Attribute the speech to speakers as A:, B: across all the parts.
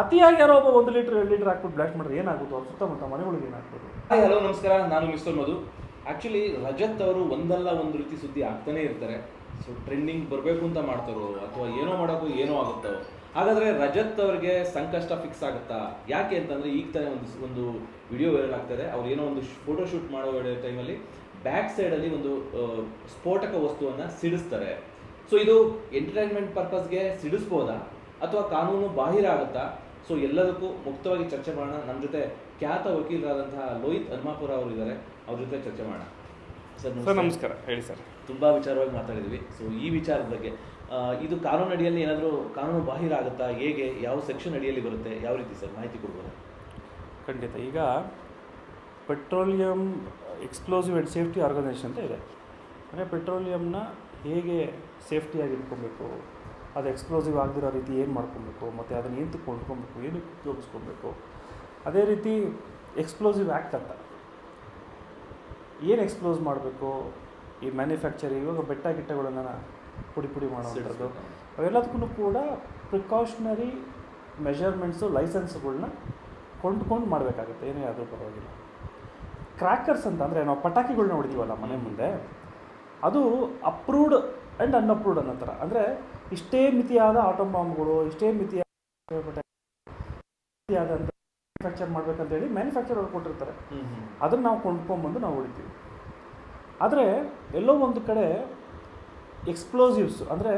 A: ಅತಿಯಾಗಿ ಯಾರೋ ಒಬ್ಬ 1 ಲೀಟ್ರ್ 2 ಲೀಟ್ರ್ ಹಾಕ್ಬಿಟ್ಟು ಬ್ಲಾಸ್ಟ್ ಮಾಡಿದ್ರೆ ಏನಾಗುತ್ತೋ ಅವ್ರ ಸುತ್ತಮುತ್ತ ಮನೆಗಳಿಗೆ ಏನಾಗ್ಬೋದು.
B: ಹಾಯ್ ಹಲೋ ನಮಸ್ಕಾರ, ನಾನು ಮಿಸ್ಟರ್ ಮಧು. ಆ್ಯಕ್ಚುಲಿ ರಜತ್ ಅವರು ಒಂದಲ್ಲ ಒಂದು ರೀತಿ ಸುದ್ದಿ ಆಗ್ತಾನೆ ಇರ್ತಾರೆ. ಸೊ ಟ್ರೆಂಡಿಂಗ್ ಬರಬೇಕು ಅಂತ ಮಾಡ್ತಾರೋ ಅಥವಾ ಏನೋ ಮಾಡೋಕ್ಕೂ ಏನೋ ಆಗುತ್ತೋ. ಹಾಗಾದರೆ ರಜತ್ ಅವರಿಗೆ ಸಂಕಷ್ಟ ಫಿಕ್ಸ್ ಆಗುತ್ತಾ? ಯಾಕೆ ಅಂತಂದರೆ ಈಗ ತಾನೇ ಒಂದು ವಿಡಿಯೋ ವೈರಲ್ ಆಗ್ತದೆ. ಅವ್ರು ಏನೋ ಒಂದು ಫೋಟೋಶೂಟ್ ಮಾಡೋ ಟೈಮಲ್ಲಿ ಬ್ಯಾಕ್ ಸೈಡಲ್ಲಿ ಒಂದು ಸ್ಫೋಟಕ ವಸ್ತುವನ್ನು ಸಿಡಿಸ್ತಾರೆ. ಸೊ ಇದು ಎಂಟರ್ಟೈನ್ಮೆಂಟ್ ಪರ್ಪಸ್ಗೆ ಸಿಡಿಸ್ಬೋದಾ ಅಥವಾ ಕಾನೂನು ಬಾಹಿರ ಆಗುತ್ತಾ? ಸೊ ಎಲ್ಲದಕ್ಕೂ ಮುಕ್ತವಾಗಿ ಚರ್ಚೆ ಮಾಡೋಣ. ನಮ್ಮ ಜೊತೆ ಖ್ಯಾತ ವಕೀಲರಾದಂತಹ ಲೋಹಿತ್ ಹನುಮಾಪುರ ಅವರು ಇದ್ದಾರೆ, ಅವ್ರ ಜೊತೆ ಚರ್ಚೆ ಮಾಡೋಣ.
A: ಸರ್ ನಮಸ್ಕಾರ. ಹೇಳಿ ಸರ್.
B: ತುಂಬ ವಿಚಾರವಾಗಿ ಮಾತಾಡಿದ್ವಿ. ಸೊ ಈ ವಿಚಾರದ ಬಗ್ಗೆ ಇದು ಕಾನೂನು ಅಡಿಯಲ್ಲಿ ಏನಾದರೂ ಕಾನೂನು ಬಾಹಿರ ಆಗುತ್ತಾ? ಹೇಗೆ, ಯಾವ ಸೆಕ್ಷನ್ ಅಡಿಯಲ್ಲಿ ಬರುತ್ತೆ, ಯಾವ ರೀತಿ ಸರ್ ಮಾಹಿತಿ ಕೊಡ್ಬೋದು?
A: ಖಂಡಿತ. ಈಗ petroleum explosive and safety organisation ಅಂತ ಇದೆ. ಅಂದರೆ ಪೆಟ್ರೋಲಿಯಂನ ಹೇಗೆ ಸೇಫ್ಟಿಯಾಗಿ ಇಟ್ಕೊಬೇಕು, ಅದು ಎಕ್ಸ್ಪ್ಲೋಸಿವ್ ಆಗದಿರೋ ರೀತಿ ಏನು ಮಾಡ್ಕೊಬೇಕು, ಮತ್ತು ಅದನ್ನು ಏನು ಕೊಂಡ್ಕೊಬೇಕು, ಏನಕ್ಕೆ ಉಪಯೋಗಿಸ್ಕೊಬೇಕು. ಅದೇ ರೀತಿ ಎಕ್ಸ್ಪ್ಲೋಸಿವ್ ಆ್ಯಕ್ಟ್ ಅಂತ ಏನು ಎಕ್ಸ್ಪ್ಲೋಸ್ ಮಾಡಬೇಕು, ಈ ಮ್ಯಾನುಫ್ಯಾಕ್ಚರಿಂಗ್, ಇವಾಗ ಬೆಟ್ಟ ಗಿಟ್ಟಗಳನ್ನು ಪುಡಿ ಮಾಡೋವಂಥದ್ದು, ಅವೆಲ್ಲದಕ್ಕೂ ಕೂಡ ಪ್ರಿಕಾಷನರಿ ಮೆಷರ್ಮೆಂಟ್ಸು, ಲೈಸೆನ್ಸ್ಗಳನ್ನ ಕೊಂಡ್ಕೊಂಡು ಮಾಡಬೇಕಾಗುತ್ತೆ. ಏನೇ ಆದರೂ ಪರವಾಗಿಲ್ಲ. ಕ್ರ್ಯಾಕರ್ಸ್ ಅಂತ ಅಂದರೆ ನಾವು ಪಟಾಕಿಗಳನ್ನ ಹೊಡಿತೀವಲ್ಲ ಮನೆ ಮುಂದೆ, ಅದು ಅಪ್ರೂವ್ಡ್ ಆ್ಯಂಡ್ ಅನ್ಅಪ್ರೂವ್ಡ್ ಅನ್ನೋ ಥರ. ಅಂದರೆ ಇಷ್ಟೇ ಮಿತಿಯಾದ ಆಟೋಮ್ ಬಾಂಬ್ಗಳು, ಇಷ್ಟೇ ಮಿತಿಯಾದಂಥ ಮ್ಯಾನುಫ್ಯಾಕ್ಚರ್ ಮಾಡಬೇಕಂತೇಳಿ ಮ್ಯಾನುಫ್ಯಾಕ್ಚರ್ ಅವ್ರು ಕೊಟ್ಟಿರ್ತಾರೆ. ಅದನ್ನು ನಾವು ಕೊಂಡ್ಕೊಂಬಂದು ನಾವು ಹೊಡಿತೀವಿ. ಆದರೆ ಎಲ್ಲೋ ಒಂದು ಕಡೆ ಎಕ್ಸ್ಪ್ಲೋಸಿವ್ಸ್ ಅಂದರೆ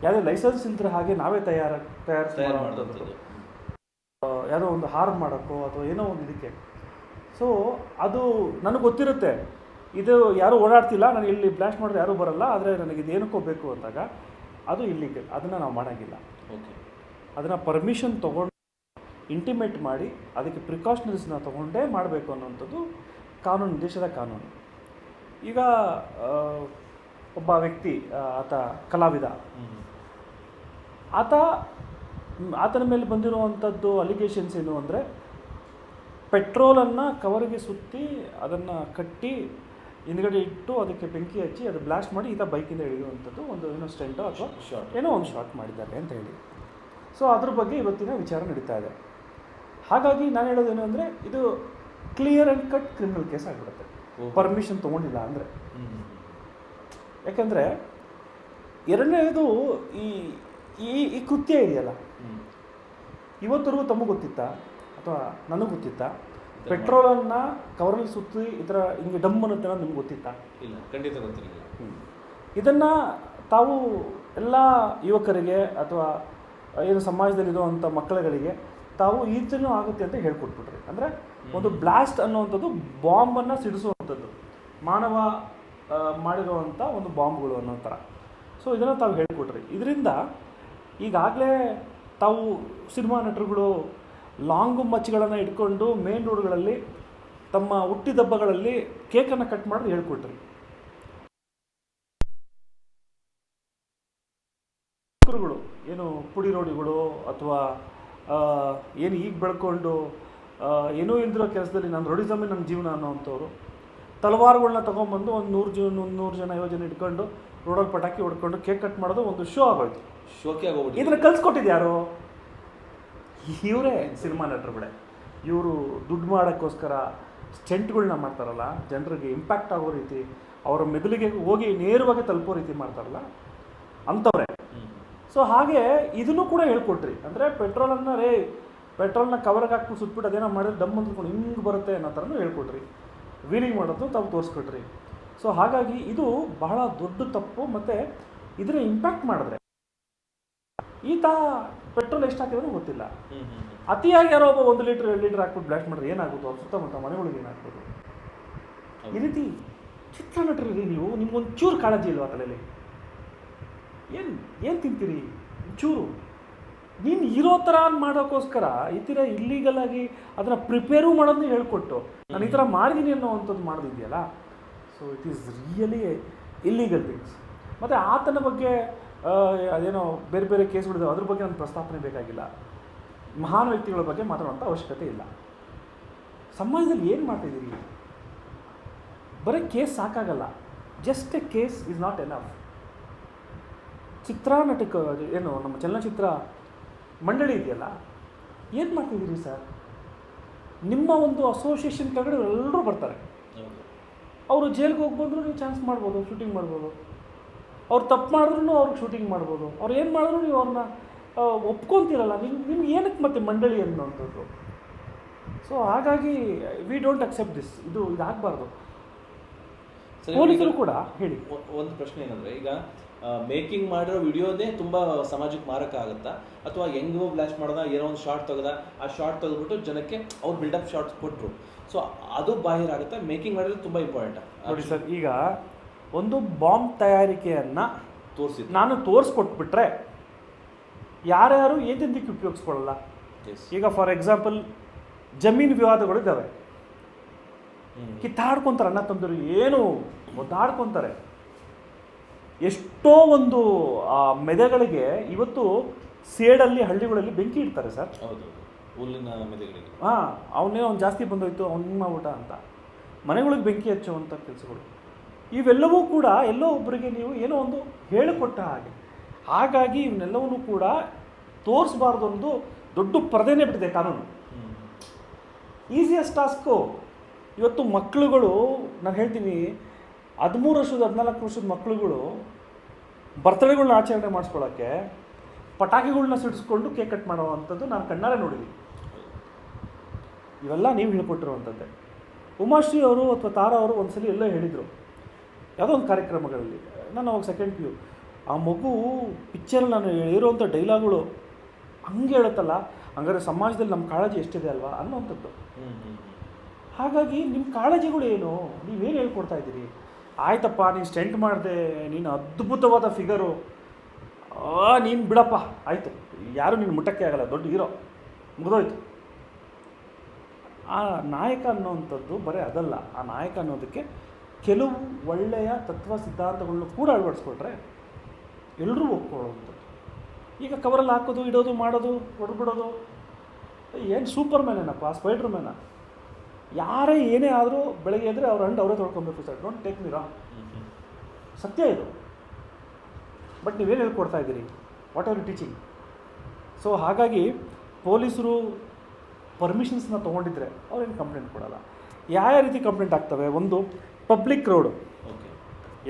A: ಯಾವುದೇ ಲೈಸೆನ್ಸ್ ಇಲ್ದ್ರೆ ಹಾಗೆ ನಾವೇ ತಯಾರಿಸಿ ಯಾವುದೋ ಒಂದು ಹಾರ್ಮ್ ಮಾಡೋಕ್ಕೋ ಅಥವಾ ಏನೋ ಒಂದು ಇದಕ್ಕೆ. ಸೊ ಅದು ನನಗೆ ಗೊತ್ತಿರುತ್ತೆ, ಇದು ಯಾರೂ ಓಡಾಡ್ತಿಲ್ಲ, ನಾನು ಇಲ್ಲಿ ಬ್ಲಾಸ್ಟ್ ಮಾಡಿದ್ರೆ ಯಾರೂ ಬರಲ್ಲ, ಆದರೆ ನನಗೆ ಇದು ಏನಕ್ಕೋ ಬೇಕು ಅಂದಾಗ ಅದು ಇಲ್ಲಿಗಲ್. ಅದನ್ನು ನಾವು ಮಾಡೋಂಗಿಲ್ಲ.
B: ಓಕೆ,
A: ಅದನ್ನು ಪರ್ಮಿಷನ್ ತೊಗೊಂಡು ಇಂಟಿಮೇಟ್ ಮಾಡಿ ಅದಕ್ಕೆ ಪ್ರಿಕಾಷನರೀಸ್ನ ತೊಗೊಂಡೇ ಮಾಡಬೇಕು ಅನ್ನೋಂಥದ್ದು ಕಾನೂನು, ದೇಶದ ಕಾನೂನು. ಈಗ ಒಬ್ಬ ವ್ಯಕ್ತಿ, ಆತ ಕಲಾವಿದ, ಆತನ ಮೇಲೆ ಬಂದಿರುವಂಥದ್ದು ಅಲಿಗೇಷನ್ಸ್ ಏನು ಅಂದರೆ ಪೆಟ್ರೋಲನ್ನು ಕವರಿಗೆ ಸುತ್ತಿ ಅದನ್ನು ಕಟ್ಟಿ ಹಿಂದ್ಗಡೆ ಇಟ್ಟು ಅದಕ್ಕೆ ಬೆಂಕಿ ಹಚ್ಚಿ ಅದು ಬ್ಲಾಸ್ಟ್ ಮಾಡಿ ಈತ ಬೈಕಿಂದ ಇಳಿಯುವಂಥದ್ದು ಒಂದು ಏನೋ ಸ್ಟೆಂಟೋ ಅಥವಾ ಏನೋ ಒಂದು ಶಾರ್ಟ್ ಮಾಡಿದ್ದಾರೆ ಅಂತ ಹೇಳಿ. ಸೊ ಅದ್ರ ಬಗ್ಗೆ ಇವತ್ತಿನ ವಿಚಾರ ನಡೀತಾ ಇದೆ. ಹಾಗಾಗಿ ನಾನು ಹೇಳೋದೇನು ಅಂದರೆ ಇದು clear and cut criminal case ಆಗಿಬಿಡುತ್ತೆ ಪರ್ಮಿಷನ್ ತೊಗೊಂಡಿಲ್ಲ ಅಂದರೆ. ಯಾಕೆಂದರೆ ಎರಡನೇದು ಈ ಈ ಕೃತ್ಯ ಇದೆಯಲ್ಲ, ಇವತ್ತರೆಗೂ ತಮಗೆ ಗೊತ್ತಿತ್ತಾ ಅಥವಾ ನನಗೆ ಗೊತ್ತಿತ್ತಾ ಪೆಟ್ರೋಲನ್ನು ಕವರಲ್ಲಿ ಸುತ್ತಿ ಈ ಥರ ಹಿಂಗೆ ಡಮ್ ಅನ್ನುತ್ತೆ ಅನ್ನೋದು ನಿಮ್ಗೆ ಗೊತ್ತಿತ್ತಾ?
B: ಇಲ್ಲ, ಖಂಡಿತ ಗೊತ್ತಿರಲಿಲ್ಲ.
A: ಇದನ್ನು ತಾವು ಎಲ್ಲ ಯುವಕರಿಗೆ ಅಥವಾ ಏನು ಸಮಾಜದಲ್ಲಿರುವಂಥ ಮಕ್ಕಳುಗಳಿಗೆ ತಾವು ಈಚೆನೂ ಆಗುತ್ತೆ ಅಂತ ಹೇಳ್ಕೊಟ್ಬಿಟ್ರಿ. ಅಂದರೆ ಒಂದು ಬ್ಲಾಸ್ಟ್ ಅನ್ನುವಂಥದ್ದು ಬಾಂಬನ್ನು ಸಿಡಿಸುವಂಥದ್ದು, ಮಾನವ ಮಾಡಿರುವಂಥ ಒಂದು ಬಾಂಬ್ಗಳು ಅನ್ನೋ ಥರ. ಸೊ ಇದನ್ನು ತಾವು ಹೇಳ್ಕೊಟ್ರಿ. ಇದರಿಂದ ಈಗಾಗಲೇ ತಾವು ಸಿನಿಮಾ ನಟರುಗಳು ಲಾಂಗು ಮಚ್ಗಳನ್ನು ಇಟ್ಕೊಂಡು ಮೇನ್ ರೋಡ್ಗಳಲ್ಲಿ ತಮ್ಮ ಹುಟ್ಟಿದಬ್ಬಗಳಲ್ಲಿ ಕೇಕನ್ನು ಕಟ್ ಮಾಡಿ ಹೇಳ್ಕೊಟ್ರಿ. ಗಳು ಏನು ಪುಡಿ ರೋಡಿಗಳು ಅಥವಾ ಏನು ಈಗ ಬೆಳ್ಕೊಂಡು ಏನೂ ಇಲ್ದಿರೋ ಕೆಲಸದಲ್ಲಿ ನಾನು ರೋಡಿಸಮೇ ನನ್ನ ಜೀವನ ಅನ್ನೋವಂಥವ್ರು ತಲವಾರುಗಳನ್ನ ತೊಗೊಂಬಂದು ಒಂದು 100 ಜನ 50 ಜನ ಇಟ್ಕೊಂಡು ರೋಡಲ್ಲಿ ಪಟಾಕಿ ಹೊಡ್ಕೊಂಡು ಕೇಕ್ ಕಟ್ ಮಾಡೋದು ಒಂದು ಶೋ ಆಗೋಯ್ತು.
B: ಶೋಕಿ ಆಗೋಗ್ಬಿಟ್ಟು
A: ಇದನ್ನು ಕಲಿಸ್ಕೊಟ್ಟಿದ್ದು ಯಾರು? ಇವರೇ ಸಿನಿಮಾ ನಟರುಗಳೇ. ಇವರು ದುಡ್ಡು ಮಾಡೋಕ್ಕೋಸ್ಕರ ಸ್ಟೆಂಟ್ಗಳನ್ನ ಮಾಡ್ತಾರಲ್ಲ, ಜನರಿಗೆ ಇಂಪ್ಯಾಕ್ಟ್ ಆಗೋ ರೀತಿ, ಅವರ ಮೆದುಳಿಗೆ ಹೋಗಿ ನೇರವಾಗಿ ತಲುಪೋ ರೀತಿ ಮಾಡ್ತಾರಲ್ಲ ಅಂಥವ್ರೆ. ಸೊ ಹಾಗೆ ಇದನ್ನು ಕೂಡ ಹೇಳ್ಕೊಟ್ರಿ. ಅಂದರೆ ಪೆಟ್ರೋಲ್ನ ಕವರ್ಗೆ ಹಾಕ್ಬಿಟ್ಟು ಸುಟ್ಬಿಟ್ಟು ಅದೇನೋ ಮಾಡಿದ್ರೆ ಡಮ್ ಅಂದ್ಕೊಂಡು ಹಿಂಗೆ ಬರುತ್ತೆ ಅನ್ನೋ ಥರನೂ ಹೇಳ್ಕೊಟ್ರಿ. ವೀಲಿಂಗ್ ಮಾಡೋದು ತಾವು ತೋರಿಸ್ಕೊಟ್ರಿ. ಸೊ ಹಾಗಾಗಿ ಇದು ಬಹಳ ದೊಡ್ಡ ತಪ್ಪು. ಮತ್ತು ಇದನ್ನ ಇಂಪ್ಯಾಕ್ಟ್ ಮಾಡಿದ್ರೆ ಈತ ಪೆಟ್ರೋಲ್ ಎಷ್ಟು ಹಾಕಿದ್ರು ಗೊತ್ತಿಲ್ಲ, ಅತಿಯಾಗಿ ಯಾರೋ ಒಬ್ಬ 1 ಲೀಟ್ರ್ 2 ಲೀಟ್ರ್ ಹಾಕ್ಬಿಟ್ಟು ಬ್ಲಾಸ್ಟ್ ಮಾಡಿದ್ರೆ ಏನಾಗುತ್ತೋ ಅವ್ರ ಸುತ್ತಮುತ್ತ ಮನೆಗಳಿಗೆ ಏನಾಗ್ಬೋದು. ಈ ರೀತಿ ಚಿತ್ರನಟರಿಗೆ ನೀವು ನಿಮ್ಗೊಂದು ಚೂರು ಕಾಳಜಿ ಇಲ್ವಾ ತಲೆಯಲ್ಲಿ? ಏನು ತಿಂತೀರಿ ಚೂರು? ನೀನು ಇರೋ ಥರ ಮಾಡೋಕ್ಕೋಸ್ಕರ ಈ ಥರ ಇಲ್ಲೀಗಲಾಗಿ ಅದನ್ನು ಪ್ರಿಪೇರು ಮಾಡೋದನ್ನ ಹೇಳ್ಕೊಟ್ಟು ನಾನು ಈ ಥರ ಮಾಡಿದ್ದೀನಿ ಅನ್ನೋವಂಥದ್ದು ಮಾಡೋದಿದೆಯಲ್ಲ. So it is really illegal things. ಮತ್ತು ಆತನ ಬಗ್ಗೆ ಅದೇನೋ ಬೇರೆ ಬೇರೆ ಕೇಸ್ಗಳಿದ್ದಾವೆ, ಅದ್ರ ಬಗ್ಗೆ ನನ್ನ ಪ್ರಸ್ತಾಪನೆ ಬೇಕಾಗಿಲ್ಲ. ಮಹಾನ್ ವ್ಯಕ್ತಿಗಳ ಬಗ್ಗೆ ಮಾತಾಡುವಂಥ ಅವಶ್ಯಕತೆ ಇಲ್ಲ. ಸಮಾಜದಲ್ಲಿ ಏನು ಮಾಡ್ತಾಯಿದ್ದೀರಿ? ಬರೀ ಕೇಸ್ ಸಾಕಾಗಲ್ಲ. Just a case is not enough. ಚಿತ್ರ ನಟಕ ಏನು ನಮ್ಮ ಚಲನಚಿತ್ರ ಮಂಡಳಿ ಇದೆಯಲ್ಲ, ಏನು ಮಾಡ್ತಿದ್ದೀರಿ ಸರ್? ನಿಮ್ಮ ಒಂದು ಅಸೋಸಿಯೇಷನ್ ಕೆಳಗಡೆ ಎಲ್ಲರೂ ಬರ್ತಾರೆ. ಅವರು ಜೈಲಿಗೆ ಹೋಗಿ ಬಂದರೂ ನೀವು ಚಾನ್ಸ್ ಮಾಡ್ಬೋದು, ಶೂಟಿಂಗ್ ಮಾಡ್ಬೋದು. ಅವ್ರು ತಪ್ಪು ಮಾಡಿದ್ರೂ ಅವ್ರಿಗೆ ಶೂಟಿಂಗ್ ಮಾಡ್ಬೋದು. ಅವ್ರು ಏನು ಮಾಡಿದ್ರು ನೀವು ಅವ್ರನ್ನ ಒಪ್ಕೊತೀರಲ್ಲ. ನಿಮ್ಗೆ ಏನಕ್ಕೆ ಮತ್ತೆ ಮಂಡಳಿ ಅನ್ನೋಂಥದ್ದು? ಸೊ ಹಾಗಾಗಿ ವಿ ಡೋಂಟ್ ಅಕ್ಸೆಪ್ಟ್ ದಿಸ್. ಇದು ಆಗಬಾರ್ದು. ಪೊಲೀಸರು ಕೂಡ ಹೇಳಿ.
B: ಒಂದು ಪ್ರಶ್ನೆ ಏನಂದರೆ, ಈಗ ಮೇಕಿಂಗ್ ಮಾಡಿರೋ ವಿಡಿಯೋದೇ ತುಂಬ ಸಮಾಜಕ್ಕೆ ಮಾರಕ ಆಗುತ್ತಾ, ಅಥವಾ ಹೆಂಗೋ ಬ್ಲಾಸ್ಟ್ ಮಾಡೋದ, ಏನೋ ಒಂದು ಶಾರ್ಟ್ ತೆಗೆದ, ಆ ಶಾರ್ಟ್ ತೆಗೆದ್ಬಿಟ್ಟು ಜನಕ್ಕೆ ಅವ್ರು ಬಿಲ್ಡಪ್ ಶಾರ್ಟ್ಸ್ ಕೊಟ್ಟರು, ಸೊ ಅದು ಬಾಹಿರ ಆಗುತ್ತಾ? ಮೇಕಿಂಗ್ ಮಾಡಿರೋದು ತುಂಬ ಇಂಪಾರ್ಟೆಂಟ್.
A: ನೋಡಿ ಸರ್, ಈಗ ಒಂದು ಬಾಂಬ್ ತಯಾರಿಕೆಯನ್ನು ನಾನು ತೋರಿಸ್ಕೊಟ್ಬಿಟ್ರೆ ಯಾರ್ಯಾರು ಏನೆಂದಕ್ಕೆ ಉಪಯೋಗಿಸ್ಕೊಳ್ಳಲ್ಲ. ಈಗ ಫಾರ್ ಎಕ್ಸಾಂಪಲ್ ಜಮೀನು ವಿವಾದಗಳು ಇದ್ದಾವೆ, ಕಿತ್ತಾಡ್ಕೊತಾರೆ ಅಣ್ಣ ತಮ್ಮದರು, ಏನು ಒದ್ದಾಡ್ಕೊತಾರೆ. ಎಷ್ಟೋ ಒಂದು ಮೆದೆಗಳಿಗೆ ಇವತ್ತು ಸೇಡಲ್ಲಿ ಹಳ್ಳಿಗಳಲ್ಲಿ ಬೆಂಕಿ ಇಡ್ತಾರೆ ಸರ್.
B: ಹೌದು, ಹುಲ್ಲಿನ ಮೆದೆಗಳಿಗೆ.
A: ಅವನೇ ಅವ್ನು ಜಾಸ್ತಿ ಬಂದೋಯ್ತು, ಅವ್ನು ಮಾಡ್ಬಿಟ್ಟ ಅಂತ ಮನೆಗಳಿಗೆ ಬೆಂಕಿ ಹಚ್ಚುವಂಥ ಕೆಲಸಗಳು ಇವೆಲ್ಲವೂ ಕೂಡ ಎಲ್ಲೋ ಒಬ್ಬರಿಗೆ ನೀವು ಏನೋ ಒಂದು ಹೇಳಿಕೊಟ್ಟ ಹಾಗೆ. ಹಾಗಾಗಿ ಇವನ್ನೆಲ್ಲವನ್ನೂ ಕೂಡ ತೋರಿಸ್ಬಾರ್ದು ಒಂದು ದೊಡ್ಡ ಪರದೆನೇ ಬಿಟ್ಟಿದೆ ಕಾನೂನು. Easiest task. ಇವತ್ತು ಮಕ್ಕಳುಗಳು, ನಾನು ಹೇಳ್ತೀನಿ, 13 ವರ್ಷದ 14 ವರ್ಷದ ಮಕ್ಕಳುಗಳು ಬರ್ತಡೇಗಳನ್ನ ಆಚರಣೆ ಮಾಡಿಸ್ಕೊಳ್ಳೋಕ್ಕೆ ಪಟಾಕಿಗಳನ್ನ ಸಿಡಿಸ್ಕೊಂಡು ಕೇಕ್ ಕಟ್ ಮಾಡೋವಂಥದ್ದು ನಾನು ಕಣ್ಣಾರೆ ನೋಡಿದ್ದೀನಿ. ಇವೆಲ್ಲ ನೀವು ಹೇಳ್ಕೊಟ್ಟಿರುವಂಥದ್ದೇ. ಉಮಾಶ್ರೀ ಅವರು ಅಥವಾ ತಾರಾ ಅವರು ಒಂದ್ಸಲಿ ಎಲ್ಲೋ ಹೇಳಿದರು, ಯಾವುದೋ ಒಂದು ಕಾರ್ಯಕ್ರಮಗಳಲ್ಲಿ. ನಾನು ಅವಾಗ ಸೆಕೆಂಡ್ PU. ಆ ಮಗು ಪಿಕ್ಚರಲ್ಲಿ ನಾನು ಹೇಳಿರೋವಂಥ ಡೈಲಾಗ್ಗಳು ಹಂಗೆ ಹೇಳುತ್ತಲ್ಲ, ಹಂಗಾರೆ ಸಮಾಜದಲ್ಲಿ ನಮ್ಮ ಕಾಳಜಿ ಎಷ್ಟಿದೆ ಅಲ್ವಾ ಅನ್ನೋವಂಥದ್ದು. ಹಾಗಾಗಿ ನಿಮ್ಮ ಕಾಳಜಿಗಳು ಏನು, ನೀವೇನು ಹೇಳ್ಕೊಡ್ತಾ ಇದ್ದೀರಿ? ಆಯ್ತಪ್ಪ, ನೀನು ಸ್ಟೆಂಟ್ ಮಾಡಿದೆ, ನೀನು ಅದ್ಭುತವಾದ ಫಿಗರು, ನೀನು ಬಿಡಪ್ಪ, ಆಯಿತು, ಯಾರು ನೀನು ಮುಟ್ಟಕ್ಕೆ ಆಗಲ್ಲ, ದೊಡ್ಡ ಹೀರೋ, ಮುಗಿದೋಯ್ತು. ಆ ನಾಯಕ ಅನ್ನೋವಂಥದ್ದು ಬರೀ ಅದಲ್ಲ. ಆ ನಾಯಕ ಅನ್ನೋದಕ್ಕೆ ಕೆಲವು ಒಳ್ಳೆಯ ತತ್ವ ಸಿದ್ಧಾಂತಗಳನ್ನು ಕೂಡ ಅಳವಡಿಸ್ಕೊಟ್ರೆ ಎಲ್ಲರೂ ಒಪ್ಕೊಳ್ಳೋವಂಥದ್ದು. ಈಗ ಕವರಲ್ಲಿ ಹಾಕೋದು, ಇಡೋದು, ಮಾಡೋದು, ಹೊಡೆದ್ಬಿಡೋದು, ಏನು ಸೂಪರ್ ಮ್ಯಾನ್ ಏನಪ್ಪ, ಸ್ಪೈಡ್ರ್ ಮ್ಯಾನ? ಯಾರೇ ಏನೇ ಆದರೂ ಬೆಳಗ್ಗೆ ಎದ್ದರೆ ಅವ್ರ ಹಂಡು ಅವರೇ ತೊಳ್ಕೊಬೇಕು sir. Don't take me wrong, ಸತ್ಯ ಇದು. ಬಟ್ ನೀವೇನು ಹೇಳ್ಕೊಡ್ತಾ ಇದ್ದೀರಿ? What are you teaching? So ಹಾಗಾಗಿ ಪೊಲೀಸರು ಪರ್ಮಿಷನ್ಸ್ನ ತೊಗೊಂಡಿದ್ರೆ ಅವ್ರೇನು ಕಂಪ್ಲೇಂಟ್ ಕೊಡೋಲ್ಲ. ಯಾವ ರೀತಿ ಕಂಪ್ಲೇಂಟ್ ಆಗ್ತವೆ? ಒಂದು ಪಬ್ಲಿಕ್ ರೋಡು,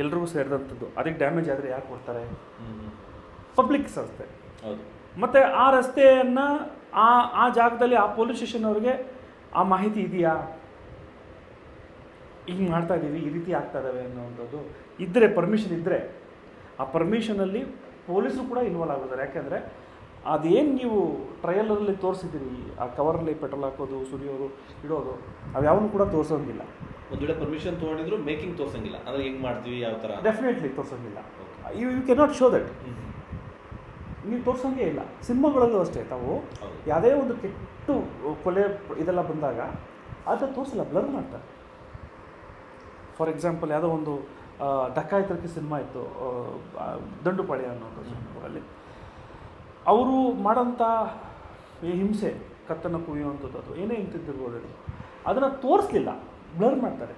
A: ಎಲ್ರಿಗೂ ಸೇರಿದಂಥದ್ದು, ಅದಕ್ಕೆ ಡ್ಯಾಮೇಜ್ ಆದರೆ ಯಾರು ಕೊಡ್ತಾರೆ? ಪಬ್ಲಿಕ್ ಸಂಸ್ಥೆ. ಮತ್ತು ಆ ರಸ್ತೆಯನ್ನು ಆ ಜಾಗದಲ್ಲಿ ಆ ಪೊಲೀಸ್ ಸ್ಟೇಷನ್ ಅವ್ರಿಗೆ ಆ ಮಾಹಿತಿ ಇದೆಯಾ, ಹಿಂಗೆ ಮಾಡ್ತಾ ಇದ್ದೀವಿ, ಈ ರೀತಿ ಆಗ್ತಾ ಇದ್ದಾವೆ ಅನ್ನೋವಂಥದ್ದು ಇದ್ದರೆ, ಪರ್ಮಿಷನ್ ಇದ್ದರೆ, ಆ ಪರ್ಮಿಷನಲ್ಲಿ ಪೊಲೀಸರು ಕೂಡ ಇನ್ವಾಲ್ವ್ ಆಗಿದ್ದಾರೆ. ಯಾಕೆಂದರೆ ಅದೇನು ನೀವು ಟ್ರಯಲಲ್ಲಿ ತೋರಿಸಿದ್ದೀರಿ, ಆ ಕವರಲ್ಲಿ ಪೆಟ್ರೋಲ್ ಹಾಕೋದು, ಸುರಿಯೋದು, ಇಡೋದು, ಅವ್ಯಾವನು ಕೂಡ ತೋರಿಸೋಂಗಿಲ್ಲ.
B: ಒಂದು ವೇಳೆ ಪರ್ಮಿಷನ್ ತೊಗೊಂಡಿದ್ರು ಮೇಕಿಂಗ್ ತೋರಿಸಂಗಿಲ್ಲ, ಅಂದರೆ ಹೆಂಗೆ ಮಾಡ್ತೀವಿ, ಯಾವ ಥರ,
A: ಡೆಫಿನೆಟ್ಲಿ ತೋರಿಸೋಂಗಿಲ್ಲ. You cannot show that. ನೀವು ತೋರಿಸೋಂಗೇ ಇಲ್ಲ. ಸಿನಿಮಾಗಳಲ್ಲೂ ಅಷ್ಟೇ, ತಾವು ಯಾವುದೇ ಒಂದು ಕೆಟ್ಟು ಕೊಲೆ ಇದೆಲ್ಲ ಬಂದಾಗ ಅದನ್ನು ತೋರಿಸಲ್ಲ, ಬ್ಲರ್ ಮಾಡ್ತಾರೆ. ಫಾರ್ ಎಕ್ಸಾಂಪಲ್ ಯಾವುದೋ ಒಂದು ಡಕಾಯಿತರಿಗೆ ಸಿನಿಮಾ ಇತ್ತು, ದಂಡುಪಾಳ್ಯ ಅನ್ನೋದು ಸಿನಿಮಾಗಳಲ್ಲಿ. ಅವರು ಮಾಡೋಂಥ ಹಿಂಸೆ, ಕತ್ತನ್ನು ಕುಯ್ಯುವಂಥದ್ದು, ಅದು ಏನೇ ಇಂತಿದ್ದಿರ್ಬೋದು, ಅದನ್ನು ತೋರಿಸ್ಲಿಲ್ಲ, ಬ್ಲರ್ ಮಾಡ್ತಾರೆ.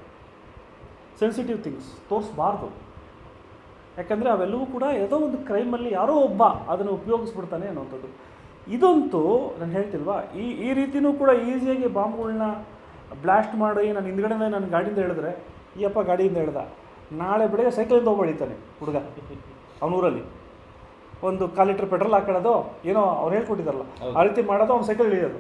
A: ಸೆನ್ಸಿಟಿವ್ ಥಿಂಗ್ಸ್ ತೋರಿಸ್ಬಾರ್ದು. ಯಾಕಂದರೆ ಅವೆಲ್ಲವೂ ಕೂಡ ಯಾವುದೋ ಒಂದು ಕ್ರೈಮಲ್ಲಿ ಯಾರೋ ಒಬ್ಬ ಅದನ್ನು ಉಪಯೋಗಿಸ್ಬಿಡ್ತಾನೆ ಅನ್ನೋವಂಥದ್ದು. ಇದಂತೂ ನಾನು ಹೇಳ್ತಿಲ್ವಾ, ಈ ರೀತಿಯೂ ಕೂಡ ಈಸಿಯಾಗಿ ಬಾಂಬ್ಗಳನ್ನ ಬ್ಲಾಸ್ಟ್ ಮಾಡಿ ನಾನು ಹಿಂದ್ಗಡೆನೇ ನನ್ನ ಗಾಡಿಯಿಂದ ಹೇಳಿದ್ರೆ, ಈ ಅಪ್ಪ ಗಾಡಿಯಿಂದ ಹೇಳ್ದ, ನಾಳೆ ಬೆಳಗ್ಗೆ ಸೈಕಲಿಂದ ಹೋಗಿ ಹೊಡಿತಾನೆ ಹುಡುಗ ಅವನೂರಲ್ಲಿ. ಒಂದು 1/4 ಲೀಟ್ರ್ ಪೆಟ್ರೋಲ್ ಹಾಕೊಳ್ಳೋದು, ಏನೋ ಅವ್ರು ಹೇಳ್ಕೊಟ್ಟಿದ್ದಾರಲ್ಲ, ಆ ರೀತಿ ಮಾಡೋದು, ಅವ್ನು ಸೈಕಲ್ ಹಿಡಿಯೋದು.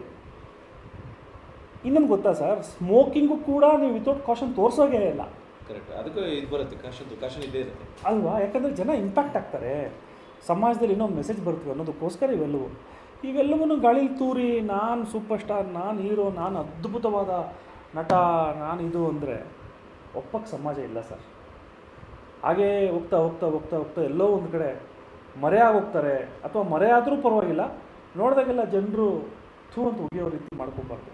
A: ಇನ್ನೊಂದು ಗೊತ್ತಾ ಸರ್, ಸ್ಮೋಕಿಂಗು ಕೂಡ ನೀವು ವಿತೌಟ್ ಕಾಷನ್ ತೋರಿಸೋಗೇ ಇಲ್ಲ.
B: ಕರೆಕ್ಟ್, ಅದಕ್ಕೆ ಇದು ಬರುತ್ತೆ, ಕಾಷನ್ ಇದ್ದೇ ಇರುತ್ತೆ
A: ಅಲ್ವಾ? ಯಾಕಂದರೆ ಜನ ಇಂಪ್ಯಾಕ್ಟ್ ಆಗ್ತಾರೆ, ಸಮಾಜದಲ್ಲಿ ಇನ್ನೊಂದು ಮೆಸೇಜ್ ಬರ್ತವೆ ಅನ್ನೋದಕ್ಕೋಸ್ಕರ ಇವೆಲ್ಲವೂ ಗಾಳೀಲಿ ತೂರಿ ನಾನು ಸೂಪರ್ ಸ್ಟಾರ್, ನಾನು ಹೀರೋ, ನಾನು ಅದ್ಭುತವಾದ ನಟ, ನಾನು ಇದು ಅಂದರೆ ಒಪ್ಪಕ್ಕೆ ಸಮಾಜ ಇಲ್ಲ ಸರ್. ಹಾಗೇ ಹೋಗ್ತಾ ಹೋಗ್ತಾ ಹೋಗ್ತಾ ಹೋಗ್ತಾ ಎಲ್ಲೋ ಒಂದು ಕಡೆ ಮರೆಯಾಗೋಗ್ತಾರೆ. ಅಥವಾ ಮರೆಯಾದರೂ ಪರವಾಗಿಲ್ಲ, ನೋಡಿದಾಗೆಲ್ಲ ಜನರು ಥೂ ಅಂತ ಉಗಿಯೋ ರೀತಿ ಮಾಡ್ಕೊಬಾರ್ದು.